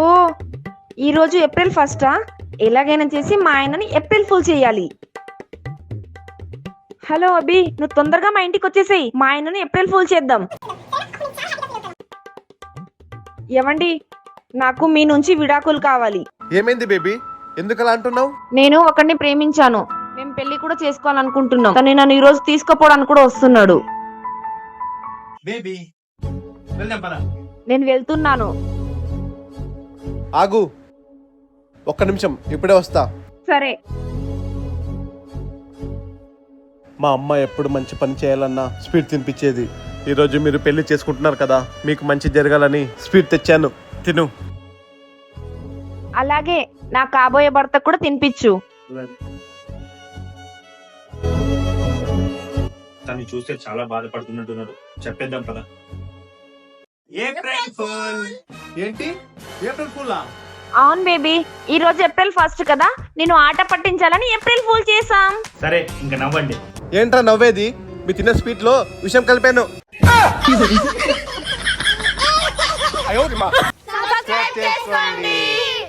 ఓ ఈ రోజు ఏప్రిల్ 1 ఎలాగైనా చేసి మా ఆయనని ఏప్రిల్ ఫుల్ చేయాలి. హలో అభి, నువ్వు తొందరగా మా ఇంటికి వచ్చేసేయ్, మా ఆయనని ఏప్రిల్ ఫుల్ చేద్దాం. ఏవండి, నాకు మీ నుంచి విడాకులు కావాలి. ఏమైంది బేబీ, ఎందుకలా అంటున్నావు? నేను ఒకరిని ప్రేమించాను, మేము పెళ్లి కూడా చేసుకోవాలనుకుంటున్నాం. తను నన్ను ఈ రోజు తీసుకుపోవడానికి కూడా వస్తున్నాడు. బేబీ వెళ్దాం పద. నేను వెళ్తున్నాను. ఆగు, ఒక్క నిమిషం, ఇప్పుడే వస్తా. సరే. మా అమ్మ ఎప్పుడు మంచి పని చేయాలన్నా స్వీట్ తినిపించేది. ఈరోజు మీరు పెళ్లి చేసుకుంటున్నారు కదా, మీకు మంచి జరగాలని స్వీట్ తెచ్చాను, తిను. అలాగే నా కాబోయే భర్త కూడా తినిపించు. తను చూస్తే చాలా బాధపడుతున్నట్టున్నాడు, చెప్పేద్దాం పద. April full. ఏంటి ఏప్రిల్ ఫూలా? అవును బేబీ, ఈ రోజు ఏప్రిల్ 1 కదా, నేను ఆట పట్టించాలని ఏప్రిల్ ఫుల్ చేసాం. సరే ఇంకా నవ్వండి. ఏంట్రా నవ్వేది? మీ తిన్న స్వీట్ లో విషయం కలిపాను. సబ్స్క్రైబ్ చేసుకోండి.